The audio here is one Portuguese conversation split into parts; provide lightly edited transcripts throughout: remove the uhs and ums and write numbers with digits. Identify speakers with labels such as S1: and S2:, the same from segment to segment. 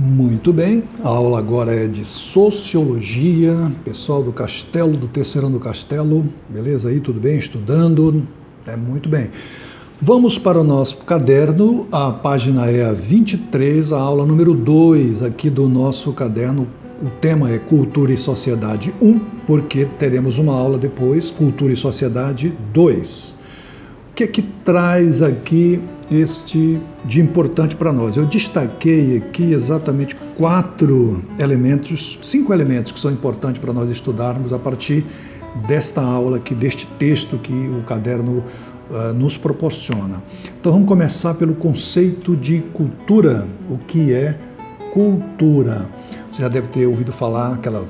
S1: Muito bem, a aula agora é de Sociologia, pessoal do Castelo, do terceiro ano do Castelo, beleza aí, tudo bem? Estudando? Muito bem. Vamos para o nosso caderno, a página é a 23, a aula número 2 aqui do nosso caderno. O tema é Cultura e Sociedade 1, porque teremos uma aula depois, Cultura e Sociedade 2. O que é que traz aqui de importante para nós? Eu destaquei aqui exatamente 5 elementos que são importantes para nós estudarmos a partir desta aula aqui, deste texto que o caderno nos proporciona. Então vamos começar pelo conceito de cultura. O que é cultura? Você já deve ter ouvido falar aquela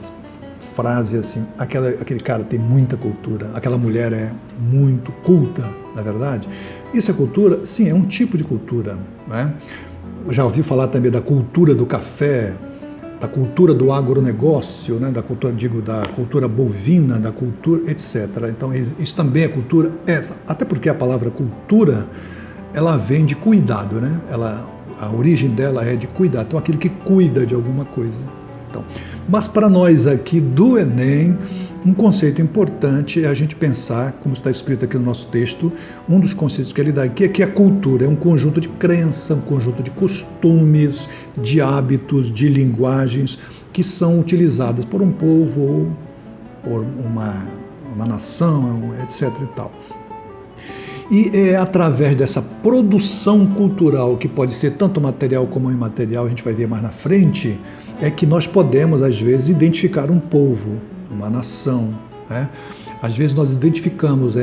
S1: frase assim, aquele cara tem muita cultura, aquela mulher é muito culta, não é verdade? Isso é cultura? Sim, é um tipo de cultura, né? Eu já ouvi falar também da cultura do café, da cultura do agronegócio, né? Da cultura bovina, da cultura, etc. Então isso também é cultura, até porque a palavra cultura, ela vem de cuidado, né? A origem dela é de cuidado, então aquele que cuida de alguma coisa. Então, mas para nós aqui do Enem, um conceito importante é a gente pensar, como está escrito aqui no nosso texto, um dos conceitos que ele dá aqui é que a cultura é um conjunto de crenças, um conjunto de costumes, de hábitos, de linguagens que são utilizadas por um povo ou por uma nação, etc. e tal. E é através dessa produção cultural, que pode ser tanto material como imaterial, a gente vai ver mais na frente, é que nós podemos, às vezes, identificar um povo, uma nação, né? Às vezes nós identificamos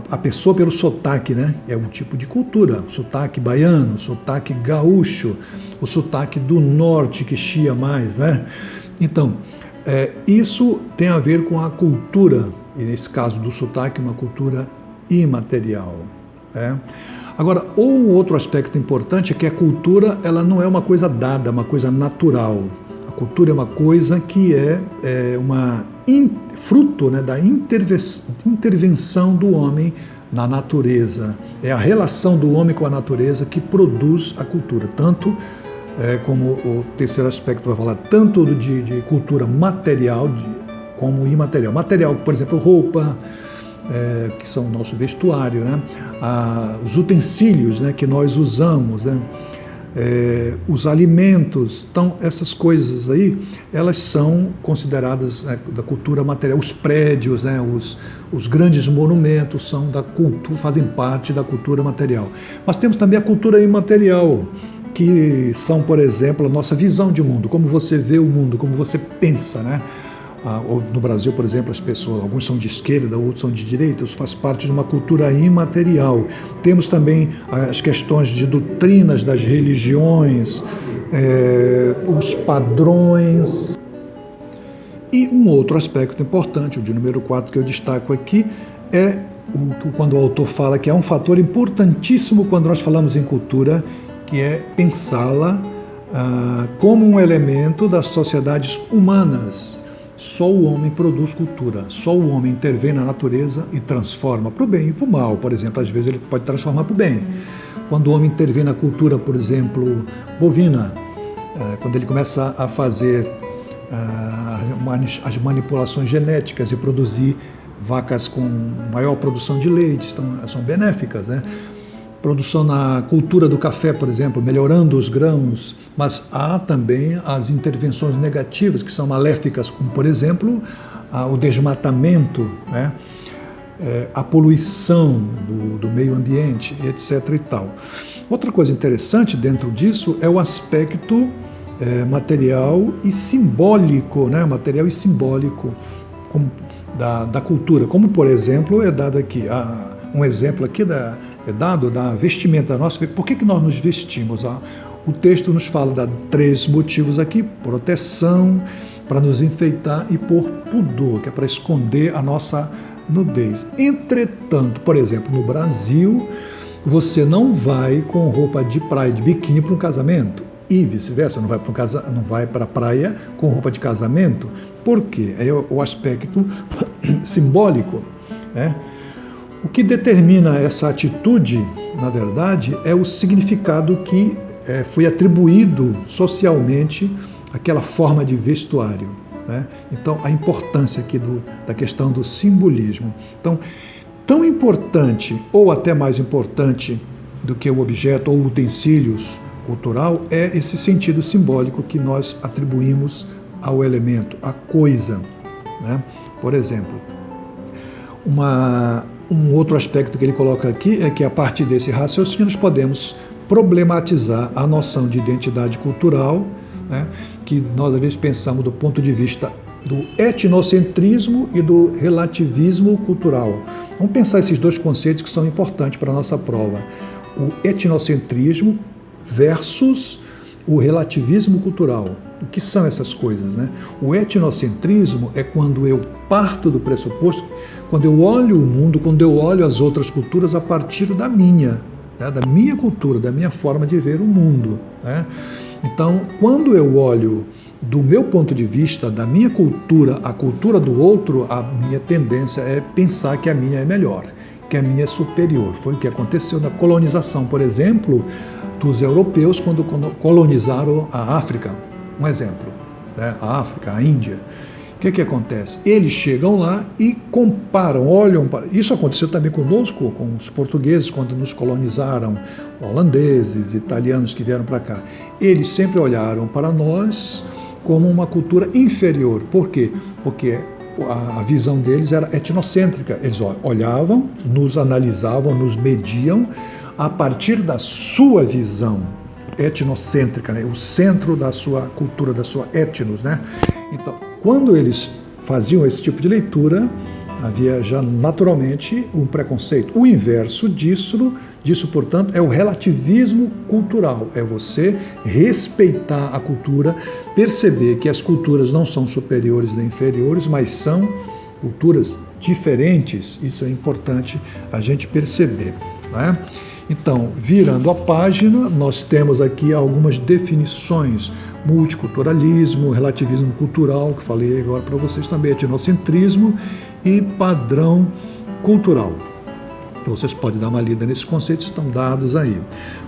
S1: a pessoa pelo sotaque, né? É um tipo de cultura, sotaque baiano, sotaque gaúcho, o sotaque do norte que chia mais, né? Então, isso tem a ver com a cultura, e nesse caso do sotaque, uma cultura imaterial. Agora, outro aspecto importante é que a cultura, ela não é uma coisa dada, é uma coisa natural. A cultura é uma coisa que é fruto, né, da intervenção do homem na natureza. É a relação do homem com a natureza que produz a cultura. Tanto, como o terceiro aspecto vai falar, tanto de cultura material como imaterial. Material, por exemplo, roupa, que são o nosso vestuário, né? Os utensílios, né, que nós usamos, né? Os alimentos. Então, essas coisas aí, elas são consideradas da cultura material. Os prédios, né, os grandes monumentos são fazem parte da cultura material. Mas temos também a cultura imaterial, que são, por exemplo, a nossa visão de mundo, como você vê o mundo, como você pensa, né? No Brasil, por exemplo, as pessoas, alguns são de esquerda, outros são de direita, isso faz parte de uma cultura imaterial. Temos também as questões de doutrinas das religiões, os padrões. E um outro aspecto importante, o de número 4 que eu destaco aqui, é quando o autor fala que é um fator importantíssimo quando nós falamos em cultura, que é pensá-la como um elemento das sociedades humanas. Só o homem produz cultura, só o homem intervém na natureza e transforma para o bem e para o mal. Por exemplo, às vezes ele pode transformar para o bem. Quando o homem intervém na cultura, por exemplo, bovina, quando ele começa a fazer as manipulações genéticas e produzir vacas com maior produção de leite, são benéficas, né? Produção na cultura do café, por exemplo, melhorando os grãos, mas há também as intervenções negativas que são maléficas, como, por exemplo, o desmatamento, né? A poluição do meio ambiente, etc. e tal. Outra coisa interessante dentro disso é o aspecto material e simbólico, né? Material e simbólico da cultura, como, por exemplo, é dado aqui, um exemplo aqui é dado da vestimenta nossa. Por que nós nos vestimos? O texto nos fala de 3 motivos aqui: proteção, para nos enfeitar, e por pudor, que é para esconder a nossa nudez. Entretanto, por exemplo, no Brasil, você não vai com roupa de praia, de biquíni, para um casamento, e vice-versa, não vai para a praia com roupa de casamento. Por quê? É o aspecto simbólico, né? O que determina essa atitude, na verdade, é o significado que foi atribuído socialmente aquela forma de vestuário, né? Então, a importância aqui da questão do simbolismo. Então, tão importante, ou até mais importante do que o objeto ou utensílios cultural, é esse sentido simbólico que nós atribuímos ao elemento, à coisa, né? Por exemplo, um outro aspecto que ele coloca aqui é que, a partir desse raciocínio, nós podemos problematizar a noção de identidade cultural, né, que nós, às vezes, pensamos do ponto de vista do etnocentrismo e do relativismo cultural. Vamos pensar esses dois conceitos que são importantes para a nossa prova. O etnocentrismo versus o relativismo cultural. O que são essas coisas, né? O etnocentrismo é quando eu parto do pressuposto, quando eu olho o mundo, quando eu olho as outras culturas a partir da minha, né? Da minha cultura, da minha forma de ver o mundo, né? Então, quando eu olho do meu ponto de vista, da minha cultura, a cultura do outro, a minha tendência é pensar que a minha é melhor, que a minha é superior. Foi o que aconteceu na colonização, por exemplo, dos europeus quando colonizaram a África. Um exemplo, né? A África, a Índia. O que acontece? Eles chegam lá e comparam, olham para... Isso aconteceu também conosco, com os portugueses, quando nos colonizaram, holandeses, italianos que vieram para cá. Eles sempre olharam para nós como uma cultura inferior. Por quê? Porque a visão deles era etnocêntrica. Eles olhavam, nos analisavam, nos mediam a partir da sua visão etnocêntrica, né? O centro da sua cultura, da sua etnos, né? Então, quando eles faziam esse tipo de leitura, havia já naturalmente um preconceito. O inverso disso, portanto, é o relativismo cultural. É você respeitar a cultura, perceber que as culturas não são superiores nem inferiores, mas são culturas diferentes. Isso é importante a gente perceber, né? Então, virando a página, nós temos aqui algumas definições: multiculturalismo, relativismo cultural, que falei agora para vocês também, etnocentrismo e padrão cultural. Vocês podem dar uma lida nesses conceitos, estão dados aí.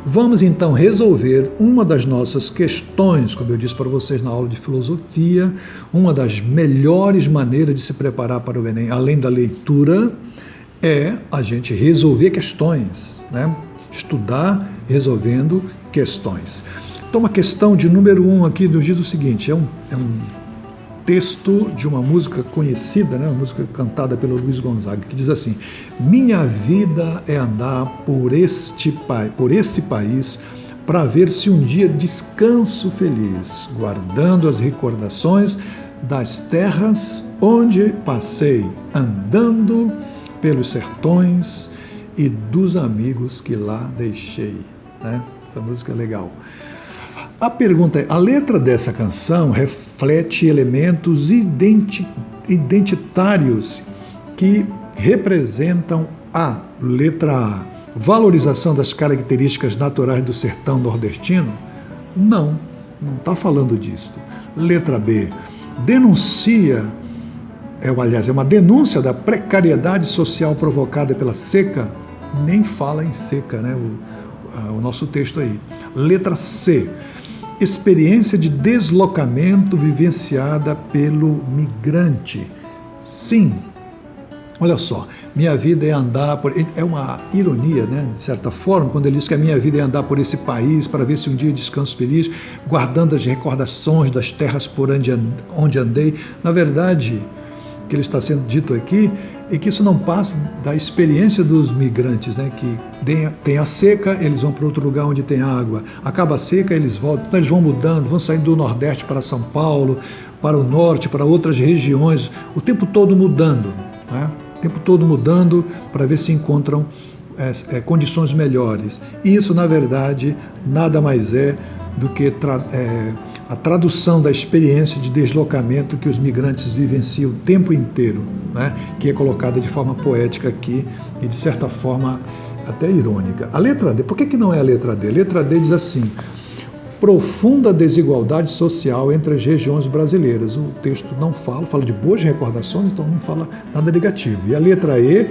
S1: Vamos então resolver uma das nossas questões, como eu disse para vocês na aula de filosofia. Uma das melhores maneiras de se preparar para o Enem, além da leitura, é a gente resolver questões, né? Estudar resolvendo questões. Então, a questão de número 1 aqui nos diz o seguinte: é um texto de uma música conhecida, né? Uma música cantada pelo Luiz Gonzaga, que diz assim: minha vida é andar por esse país para ver se um dia descanso feliz, guardando as recordações das terras onde passei, andando pelos sertões e dos amigos que lá deixei, né? Essa música é legal. A pergunta é: a letra dessa canção reflete elementos identitários que representam a letra A, valorização das características naturais do sertão nordestino? Não está falando disso. Letra B, denuncia, aliás, é uma denúncia da precariedade social provocada pela seca? Nem fala em seca, né? O nosso texto aí. Letra C, experiência de deslocamento vivenciada pelo migrante? Sim. Olha só, minha vida é andar por... É uma ironia, né, de certa forma, quando ele diz que a minha vida é andar por esse país para ver se um dia descanso feliz, guardando as recordações das terras por onde andei. Na verdade, o que ele está sendo dito aqui é que isso não passa da experiência dos migrantes, né? Que tem a seca, eles vão para outro lugar onde tem água. Acaba a seca, eles voltam. Então eles vão mudando, vão saindo do Nordeste para São Paulo, para o Norte, para outras regiões, o tempo todo mudando, né? O tempo todo mudando para ver se encontram condições melhores. E isso, na verdade, nada mais é do que a tradução da experiência de deslocamento que os migrantes vivenciam o tempo inteiro, né? Que é colocada de forma poética aqui e, de certa forma, até irônica. A letra D, por que não é a letra D? A letra D diz assim: profunda desigualdade social entre as regiões brasileiras. O texto não fala de boas recordações, então não fala nada negativo. E a letra E,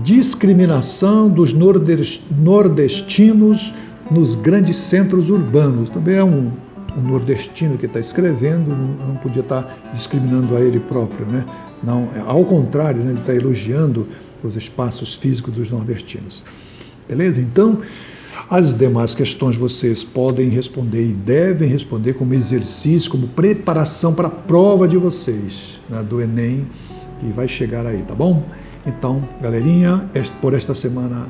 S1: discriminação dos nordestinos nos grandes centros urbanos. Também é um nordestino que está escrevendo, não podia estar discriminando a ele próprio, né? Não, ao contrário, né? Ele está elogiando os espaços físicos dos nordestinos. Beleza? Então, as demais questões vocês podem responder e devem responder como exercício, como preparação para a prova de vocês, né, do Enem, que vai chegar aí, tá bom? Então, galerinha, por esta semana